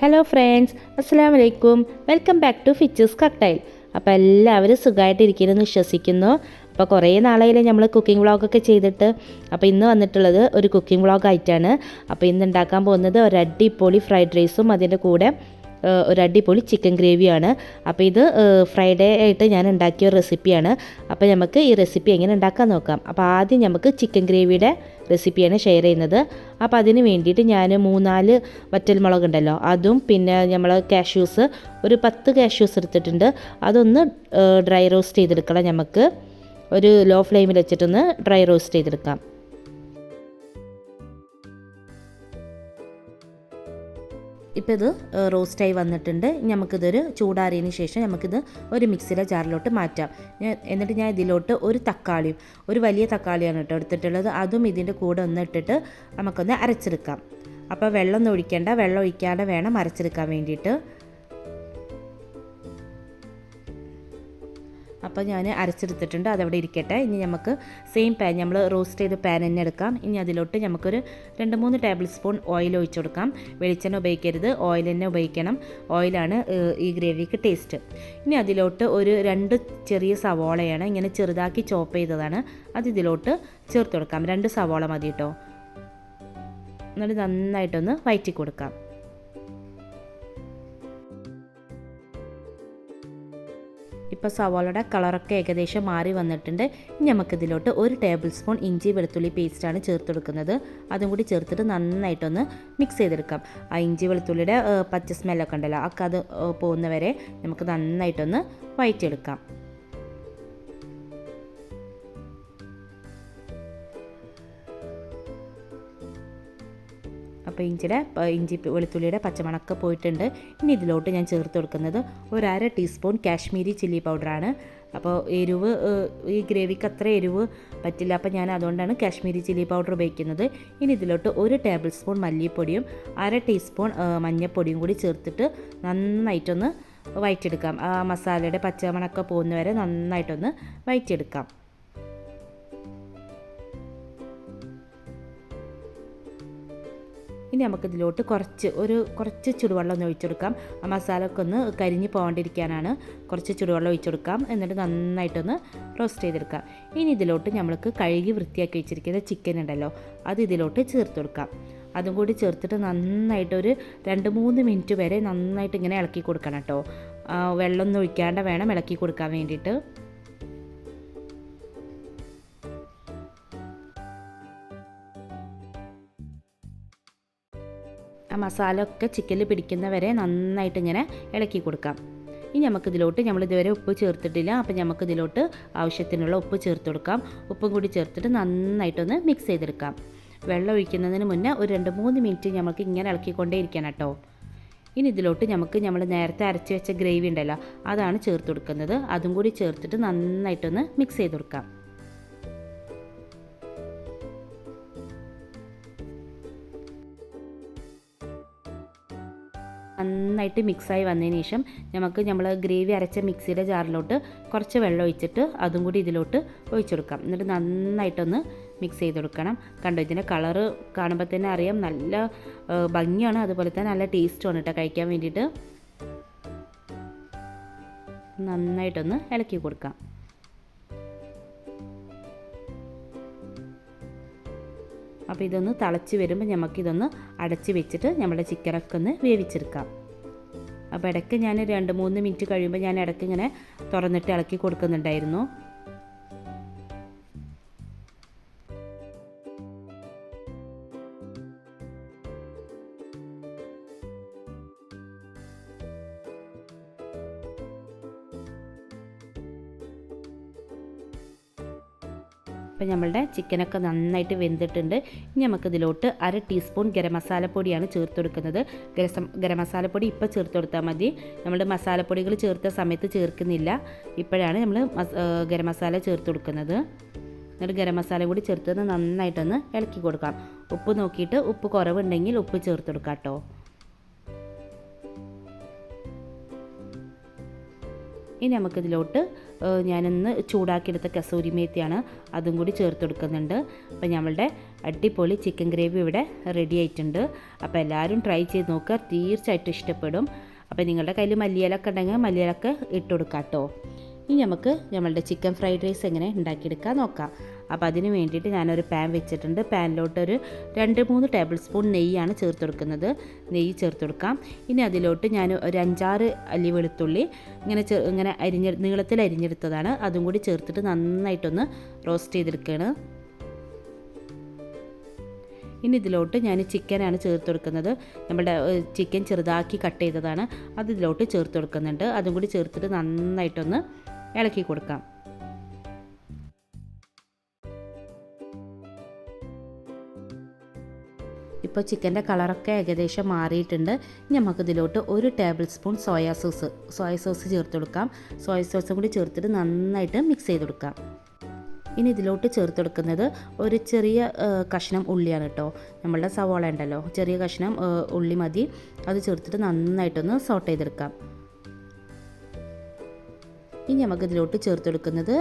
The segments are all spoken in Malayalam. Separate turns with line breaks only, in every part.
ഹലോ ഫ്രണ്ട്സ്, അസ്സലാമു അലൈക്കും. Welcome back to features cocktail. അപ്പോൾ എല്ലാവരും സുഖമായിട്ടിരിക്കുമെന്ന് വിശ്വസിക്കുന്നു. അപ്പോൾ കുറേ നാളായില്ലേ നമ്മൾ കുക്കിംഗ് വ്ളോഗൊക്കെ ചെയ്തിട്ട്. അപ്പോൾ ഇന്ന് വന്നിട്ടുള്ളത് ഒരു കുക്കിംഗ് വ്ളോഗായിട്ടാണ്. അപ്പോൾ ഇന്ന് ഉണ്ടാക്കാൻ പോകുന്നത് ഒരു അടിപൊളി ഫ്രൈഡ് റൈസും അതിൻ്റെ കൂടെ ഒരു അടിപൊളി ചിക്കൻ ഗ്രേവിയാണ്. അപ്പോൾ ഇത് ഫ്രൈഡേ ആയിട്ട് ഞാൻ ഉണ്ടാക്കിയ ഒരു റെസിപ്പിയാണ്. അപ്പോൾ നമുക്ക് ഈ റെസിപ്പി എങ്ങനെ ഉണ്ടാക്കാൻ നോക്കാം. അപ്പോൾ ആദ്യം നമുക്ക് ചിക്കൻ ഗ്രേവിയുടെ റെസിപ്പിയാണ് ഷെയർ ചെയ്യുന്നത്. അപ്പോൾ അതിന് വേണ്ടിയിട്ട് ഞാൻ 3-4 വറ്റൽമുളക് ഉണ്ടല്ലോ, അതും പിന്നെ നമ്മൾ കാഷ്യൂസ് ഒരു 10 കാഷ്യൂസ് എടുത്തിട്ടുണ്ട്. അതൊന്ന് ഡ്രൈ റോസ്റ്റ് ചെയ്തെടുക്കണം. നമുക്ക് ഒരു ലോ ഫ്ലെയിമിൽ വെച്ചിട്ടൊന്ന് ഡ്രൈ റോസ്റ്റ് ചെയ്തെടുക്കാം. ഇപ്പോൾ ഇത് റോസ്റ്റായി വന്നിട്ടുണ്ട്. നമുക്കിതൊരു ചൂടാറിയതിന് ശേഷം നമുക്കിത് ഒരു മിക്സിയുടെ ജാറിലോട്ട് മാറ്റാം. എന്നിട്ട് ഞാൻ ഇതിലോട്ട് ഒരു തക്കാളിയും, ഒരു വലിയ തക്കാളിയാണ് കേട്ടോ എടുത്തിട്ടുള്ളത്, അതും ഇതിൻ്റെ കൂടെ ഒന്ന് ഇട്ടിട്ട് നമുക്കൊന്ന് അരച്ചെടുക്കാം. അപ്പോൾ വെള്ളം ഒഴിക്കേണ്ട, വെള്ളം ഒഴിക്കാതെ വേണം അരച്ചെടുക്കാൻ വേണ്ടിയിട്ട്. അപ്പോൾ ഞാൻ അരച്ചെടുത്തിട്ടുണ്ട്, അതവിടെ ഇരിക്കട്ടെ. ഇനി നമുക്ക് സെയിം പാൻ, നമ്മൾ റോസ്റ്റ് ചെയ്ത പാൻ തന്നെ എടുക്കാം. ഇനി അതിലോട്ട് നമുക്കൊരു 2-3 ടേബിൾ സ്പൂൺ ഓയിൽ ഒഴിച്ചു കൊടുക്കാം. വെളിച്ചെണ്ണ ഉപയോഗിക്കരുത്, ഓയിൽ തന്നെ ഉപയോഗിക്കണം. ഓയിലാണ് ഈ ഗ്രേവിക്ക് ടേസ്റ്റ്. ഇനി അതിലോട്ട് ഒരു 2 ചെറിയ സവോളയാണ്, ഇങ്ങനെ ചെറുതാക്കി ചോപ്പ് ചെയ്തതാണ്, അത് ഇതിലോട്ട് ചേർത്ത് കൊടുക്കാം. 2 സവോള മതി കേട്ടോ. എന്നിട്ട് നന്നായിട്ടൊന്ന് വഴറ്റി കൊടുക്കാം. ഇപ്പോൾ സവാളയുടെ കളറൊക്കെ ഏകദേശം മാറി വന്നിട്ടുണ്ട്. ഇനി നമുക്കിതിലോട്ട് 1 ടേബിൾ സ്പൂൺ ഇഞ്ചി വെളുത്തുള്ളി പേസ്റ്റാണ് ചേർത്ത് കൊടുക്കുന്നത്. അതും കൂടി ചേർത്തിട്ട് നന്നായിട്ടൊന്ന് മിക്സ് ചെയ്തെടുക്കാം. ആ ഇഞ്ചി വെളുത്തുള്ളിയുടെ പച്ച സ്മെല്ലൊക്കെ ഉണ്ടല്ലോ, ഒക്കെ അത് പോകുന്നവരെ നമുക്ക് നന്നായിട്ടൊന്ന് വഴറ്റിയെടുക്കാം. അപ്പോൾ ഇഞ്ചി വെളുത്തുള്ളിയുടെ പച്ചമണക്ക് പോയിട്ടുണ്ട്. ഇനി ഇതിലോട്ട് ഞാൻ ചേർത്ത് കൊടുക്കുന്നത് 1/2 ടീസ്പൂൺ കാശ്മീരി ചില്ലി പൗഡറാണ്. അപ്പോൾ എരിവ് ഈ ഗ്രേവിക്ക് അത്ര എരിവ് പറ്റില്ല, അപ്പോൾ ഞാൻ അതുകൊണ്ടാണ് കാശ്മീരി ചില്ലി പൗഡർ ഉപയോഗിക്കുന്നത്. ഇനി ഇതിലോട്ട് 1 ടേബിൾ സ്പൂൺ മല്ലിപ്പൊടിയും 1/2 ടീസ്പൂൺ മഞ്ഞൾപ്പൊടിയും കൂടി ചേർത്തിട്ട് നന്നായിട്ടൊന്ന് വഴറ്റിയെടുക്കാം. ആ മസാലയുടെ പച്ചമണക്ക് പോകുന്നവരെ നന്നായിട്ടൊന്ന് വഴറ്റിയെടുക്കാം. ഇനി നമുക്കിതിലോട്ട് കുറച്ച് ചുടുവെള്ളം ഒന്ന് ഒഴിച്ചെടുക്കാം. ആ മസാലയൊക്കെ ഒന്ന് കരിഞ്ഞ് പോകാണ്ടിരിക്കാനാണ് കുറച്ച് ചുടുവെള്ളം ഒഴിച്ചെടുക്കാം. എന്നിട്ട് നന്നായിട്ടൊന്ന് റോസ്റ്റ് ചെയ്തെടുക്കാം. ഇനി ഇതിലോട്ട് നമ്മൾക്ക് കഴുകി വൃത്തിയാക്കി വെച്ചിരിക്കുന്ന ചിക്കൻ ഉണ്ടല്ലോ, അത് ഇതിലോട്ട് ചേർത്ത് കൊടുക്കാം. അതും കൂടി ചേർത്തിട്ട് നന്നായിട്ട് ഒരു 2-3 മിനിറ്റ് വരെ നന്നായിട്ട് ഇങ്ങനെ ഇളക്കി കൊടുക്കണം കേട്ടോ. വെള്ളമൊന്നും ഒഴിക്കാണ്ട് വേണം ഇളക്കി കൊടുക്കാൻ വേണ്ടിയിട്ട്. ആ മസാല ഒക്കെ ചിക്കനിൽ പിടിക്കുന്നവരെ നന്നായിട്ട് ഇങ്ങനെ ഇളക്കി കൊടുക്കാം. ഇനി നമുക്കിതിലോട്ട്, നമ്മളിതുവരെ ഉപ്പ് ചേർത്തിട്ടില്ല, അപ്പോൾ നമുക്കിതിലോട്ട് ആവശ്യത്തിനുള്ള ഉപ്പ് ചേർത്ത് കൊടുക്കാം. ഉപ്പും കൂടി ചേർത്തിട്ട് നന്നായിട്ടൊന്ന് മിക്സ് ചെയ്തെടുക്കാം. വെള്ളം ഒഴിക്കുന്നതിന് മുന്നേ ഒരു 2-3 മിനിറ്റ് നമുക്ക് ഇങ്ങനെ ഇളക്കിക്കൊണ്ടേ ഇരിക്കണം കേട്ടോ. ഇനി ഇതിലോട്ട് നമ്മൾ നേരത്തെ അരച്ച് വെച്ച ഗ്രേവി ഉണ്ടല്ലോ, അതാണ് ചേർത്ത് കൊടുക്കുന്നത്. അതും കൂടി ചേർത്തിട്ട് നന്നായിട്ടൊന്ന് മിക്സ് ചെയ്ത് കൊടുക്കാം. നന്നായിട്ട് മിക്സായി വന്നതിന് ശേഷം നമ്മൾ ഗ്രേവി അരച്ച മിക്സിയുടെ ജാറിലോട്ട് കുറച്ച് വെള്ളം ഒഴിച്ചിട്ട് അതും കൂടി ഇതിലോട്ട് ഒഴിച്ചെടുക്കാം. എന്നിട്ട് നന്നായിട്ടൊന്ന് മിക്സ് ചെയ്ത് കൊടുക്കണം. കണ്ടോ, ഇതിൻ്റെ കളറ് കാണുമ്പോൾ തന്നെ അറിയാം, നല്ല ഭംഗിയാണ്, അതുപോലെ തന്നെ നല്ല ടേസ്റ്റുമാണ് കേട്ടോ കഴിക്കാൻ വേണ്ടിയിട്ട്. നന്നായിട്ടൊന്ന് ഇളക്കി കൊടുക്കാം. അപ്പോൾ ഇതൊന്ന് തിളച്ച് വരുമ്പോൾ നമുക്കിതൊന്ന് അടച്ച് വെച്ചിട്ട് നമ്മുടെ ചിക്കനൊക്കെ ഒന്ന് വേവിച്ചെടുക്കാം. അപ്പോൾ ഇടയ്ക്ക് ഞാൻ 2-3 മിനിറ്റ് കഴിയുമ്പോൾ ഞാൻ ഇടയ്ക്ക് ഇങ്ങനെ തുറന്നിട്ട് ഇളക്കി കൊടുക്കുന്നുണ്ടായിരുന്നു. അപ്പോൾ നമ്മളുടെ ചിക്കനൊക്കെ നന്നായിട്ട് വെന്തിട്ടുണ്ട്. ഇനി നമുക്കിതിലോട്ട് 1/2 ടീസ്പൂൺ ഗരം മസാലപ്പൊടിയാണ് ചേർത്ത് കൊടുക്കുന്നത്. ഗരം മസാലപ്പൊടി ഇപ്പോൾ ചേർത്ത് കൊടുത്താൽ മതി. നമ്മുടെ മസാലപ്പൊടികൾ ചേർത്ത സമയത്ത് ചേർക്കുന്നില്ല, ഇപ്പോഴാണ് നമ്മൾ ഗരം മസാല ചേർത്ത് കൊടുക്കുന്നത്. എന്നിട്ട് ഗരം മസാല കൂടി ചേർത്ത് നന്നായിട്ടൊന്ന് ഇളക്കി കൊടുക്കാം. ഉപ്പ് നോക്കിയിട്ട് ഉപ്പ് കുറവുണ്ടെങ്കിൽ ഉപ്പ് ചേർത്ത് കൊടുക്കാം കേട്ടോ. ഇനി നമുക്കിതിലോട്ട് ഞാനൊന്ന് ചൂടാക്കിയെടുത്ത കസൂരി മേത്തിയാണ്, അതും കൂടി ചേർത്ത് കൊടുക്കുന്നുണ്ട്. അപ്പോൾ നമ്മളുടെ അടിപൊളി ചിക്കൻ ഗ്രേവി ഇവിടെ റെഡി ആയിട്ടുണ്ട്. അപ്പോൾ എല്ലാവരും ട്രൈ ചെയ്ത് നോക്കുക, തീർച്ചയായിട്ടും ഇഷ്ടപ്പെടും. അപ്പോൾ നിങ്ങളുടെ കയ്യിൽ മല്ലിയിലൊക്കെ ഉണ്ടെങ്കിൽ മല്ലിയിലൊക്കെ ഇട്ട് കൊടുക്കാം കേട്ടോ. ഇനി നമുക്ക് നമ്മളുടെ ചിക്കൻ ഫ്രൈഡ് റൈസ് എങ്ങനെ ഉണ്ടാക്കിയെടുക്കാൻ നോക്കാം. അപ്പോൾ അതിന് വേണ്ടിയിട്ട് ഞാനൊരു പാൻ വെച്ചിട്ടുണ്ട്. പാനിലോട്ട് ഒരു 2-3 ടേബിൾ സ്പൂൺ നെയ്യാണ് ചേർത്ത് കൊടുക്കുന്നത്. നെയ്യ് ചേർത്ത് കൊടുക്കാം. ഇനി അതിലോട്ട് ഞാൻ ഒരു 5-6 അല്ലി വെളുത്തുള്ളി ഇങ്ങനെ നീളത്തിൽ അരിഞ്ഞെടുത്തതാണ്, അതും കൂടി ചേർത്തിട്ട് നന്നായിട്ടൊന്ന് റോസ്റ്റ് ചെയ്തെടുക്കുകയാണ്. ഇനി ഇതിലോട്ട് ഞാൻ ചിക്കനാണ് ചേർത്ത് കൊടുക്കുന്നത്. നമ്മുടെ ചിക്കൻ ചെറുതാക്കി കട്ട് ചെയ്തതാണ്, അത് ഇതിലോട്ട് ചേർത്ത് കൊടുക്കുന്നുണ്ട്. അതും കൂടി ചേർത്തിട്ട് നന്നായിട്ടൊന്ന് ഇളക്കി കൊടുക്കാം. ഇപ്പോൾ ചിക്കൻ്റെ കളറൊക്കെ ഏകദേശം മാറിയിട്ടുണ്ട്. ഇനി നമുക്കിതിലോട്ട് 1 ടേബിൾ സ്പൂൺ സോയാ സോസ് ചേർത്ത് കൊടുക്കാം. സോയ സോസും കൂടി ചേർത്തിട്ട് നന്നായിട്ട് മിക്സ് ചെയ്ത് കൊടുക്കാം. ഇനി ഇതിലോട്ട് ചേർത്ത് കൊടുക്കുന്നത് ഒരു ചെറിയ കഷ്ണം ഉള്ളിയാണ് കേട്ടോ. നമ്മളുടെ സവാള ഉണ്ടല്ലോ, ചെറിയ കഷ്ണം ഉള്ളി മതി. അത് ചേർത്തിട്ട് നന്നായിട്ടൊന്ന് സോട്ട് ചെയ്തെടുക്കാം. ഇനി നമുക്കിതിലോട്ട് ചേർത്ത് കൊടുക്കുന്നത്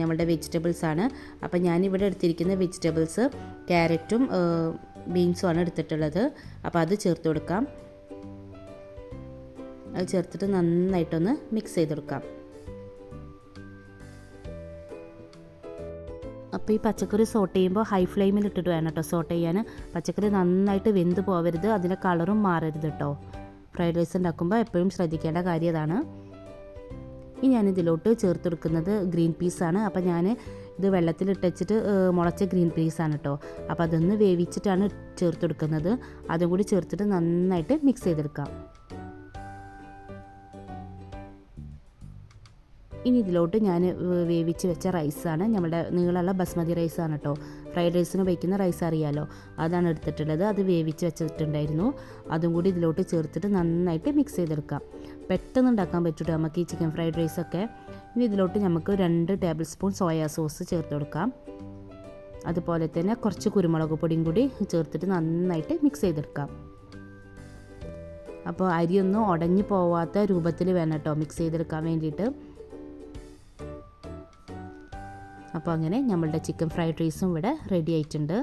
നമ്മളുടെ വെജിറ്റബിൾസാണ്. അപ്പോൾ ഞാനിവിടെ എടുത്തിരിക്കുന്ന വെജിറ്റബിൾസ് ക്യാരറ്റും ബീൻസുമാണ് എടുത്തിട്ടുള്ളത്. അപ്പോൾ അത് ചേർത്ത് കൊടുക്കാം. അത് ചേർത്തിട്ട് നന്നായിട്ടൊന്ന് മിക്സ് ചെയ്തെടുക്കാം. അപ്പോൾ ഈ പച്ചക്കറി സോട്ട് ചെയ്യുമ്പോൾ ഹൈ ഫ്ലെയിമിൽ ഇട്ടിട്ട് വേണം കേട്ടോ സോട്ട് ചെയ്യാൻ. പച്ചക്കറി നന്നായിട്ട് വെന്ത് പോകരുത്, അതിൻ്റെ കളറും മാറരുത് കേട്ടോ. ഫ്രൈഡ് റൈസ് ഉണ്ടാക്കുമ്പോൾ എപ്പോഴും ശ്രദ്ധിക്കേണ്ട കാര്യം അതാണ്. ഇനി ഞാനിതിലോട്ട് ചേർത്ത് കൊടുക്കുന്നത് ഗ്രീൻ പീസാണ്. അപ്പോൾ ഞാൻ ഇത് വെള്ളത്തിലിട്ടച്ചിട്ട് മുളച്ച ഗ്രീൻ പീസാണ് കേട്ടോ. അപ്പോൾ അതൊന്ന് വേവിച്ചിട്ടാണ് ചേർത്ത് കൊടുക്കുന്നത്. അതും കൂടി ചേർത്തിട്ട് നന്നായിട്ട് മിക്സ് ചെയ്തെടുക്കാം. ഇനി ഇതിലോട്ട് ഞാൻ വേവിച്ച് വെച്ച റൈസാണ്, നമ്മുടെ നീളമുള്ള ബസ്മതി റൈസാണ് കേട്ടോ. ഫ്രൈഡ് റൈസിന് വയ്ക്കുന്ന റൈസ് അറിയാമല്ലോ, അതാണ് എടുത്തിട്ടുള്ളത്. അത് വേവിച്ച് വെച്ചിട്ടുണ്ടായിരുന്നു. അതും കൂടി ഇതിലോട്ട് ചേർത്തിട്ട് നന്നായിട്ട് മിക്സ് ചെയ്തെടുക്കാം. പെട്ടെന്ന് ഉണ്ടാക്കാൻ പറ്റും നമുക്ക് ഈ ചിക്കൻ ഫ്രൈഡ് റൈസൊക്കെ. ഇനി ഇതിലോട്ട് നമുക്ക് 2 ടേബിൾ സ്പൂൺ സോയാ സോസ് ചേർത്ത് കൊടുക്കാം. അതുപോലെ തന്നെ കുറച്ച് കുരുമുളക് പൊടിയും കൂടി ചേർത്തിട്ട് നന്നായിട്ട് മിക്സ് ചെയ്തെടുക്കാം. അപ്പോൾ അരിയൊന്നും ഉടഞ്ഞു പോവാത്ത രൂപത്തിൽ വേണം കേട്ടോ മിക്സ് ചെയ്തെടുക്കാൻ വേണ്ടിയിട്ട്. അപ്പോൾ അങ്ങനെ നമ്മളുടെ ചിക്കൻ ഫ്രൈഡ് റൈസും ഇവിടെ റെഡി ആയിട്ടുണ്ട്.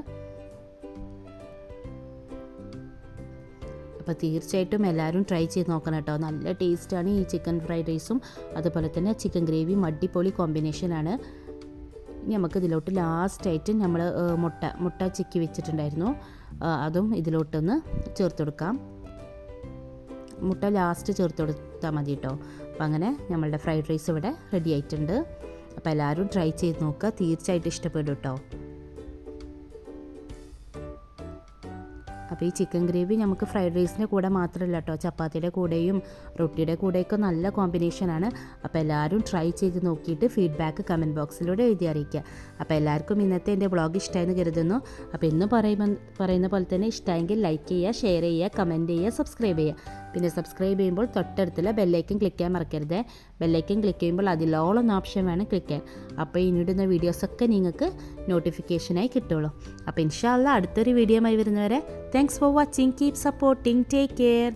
അപ്പോൾ തീർച്ചയായിട്ടും എല്ലാവരും ട്രൈ ചെയ്ത് നോക്കണം കേട്ടോ. നല്ല ടേസ്റ്റാണ് ഈ ചിക്കൻ ഫ്രൈഡ് റൈസും അതുപോലെ തന്നെ ചിക്കൻ ഗ്രേവിയും അടിപൊളി കോമ്പിനേഷനാണ്. ഇനി നമുക്ക് ഇതിലോട്ട് ലാസ്റ്റായിട്ട് നമ്മൾ മുട്ട ചിക്കി വെച്ചിട്ടുണ്ടായിരുന്നു, അതും ഇതിലോട്ടൊന്ന് ചേർത്ത് കൊടുക്കാം. മുട്ട ലാസ്റ്റ് ചേർത്ത് കൊടുത്താൽ മതി കേട്ടോ. അപ്പോൾ അങ്ങനെ നമ്മളുടെ ഫ്രൈഡ് റൈസ് ഇവിടെ റെഡി ആയിട്ടുണ്ട്. അപ്പോൾ എല്ലാവരും ട്രൈ ചെയ്ത് നോക്കുക, തീർച്ചയായിട്ടും ഇഷ്ടപ്പെടും കേട്ടോ. അപ്പോൾ ഈ ചിക്കൻ ഗ്രേവി നമുക്ക് ഫ്രൈഡ് റൈസിൻ്റെ കൂടെ മാത്രമല്ല കേട്ടോ, ചപ്പാത്തിയുടെ കൂടെയും റൊട്ടിയുടെ കൂടെയൊക്കെ നല്ല കോമ്പിനേഷനാണ്. അപ്പോൾ എല്ലാവരും ട്രൈ ചെയ്ത് നോക്കിയിട്ട് ഫീഡ്ബാക്ക് കമൻറ്റ് ബോക്സിലൂടെ എഴുതി അറിയിക്കുക. അപ്പോൾ എല്ലാവർക്കും ഇന്നത്തെ എൻ്റെ വ്ളോഗ് ഇഷ്ടമായെന്ന് കരുതുന്നു. അപ്പോൾ ഇന്ന് പറയുന്ന പോലെ തന്നെ ഇഷ്ടമായെങ്കിൽ ലൈക്ക് ചെയ്യുക, ഷെയർ ചെയ്യുക, കമൻറ്റ് ചെയ്യുക, സബ്സ്ക്രൈബ് ചെയ്യുക. പിന്നെ സബ്സ്ക്രൈബ് ചെയ്യുമ്പോൾ തൊട്ടടുത്തുള്ള ബെല്ലൈക്കൻ ക്ലിക്ക് ചെയ്യാൻ മറക്കരുത്. ബെല്ലൈക്കൻ ക്ലിക്ക് ചെയ്യുമ്പോൾ അതിലോളം ഓപ്ഷൻ വേണം ക്ലിക്ക് ചെയ്യാൻ. അപ്പോൾ ഇനിയിടുന്ന വീഡിയോസൊക്കെ നിങ്ങൾക്ക് നോട്ടിഫിക്കേഷനായി കിട്ടുള്ളൂ. അപ്പോൾ ഇൻഷാ അല്ലാഹ് അടുത്തൊരു വീഡിയോയുമായി വരുന്നവരെ thanks for watching. Keep supporting. Take care.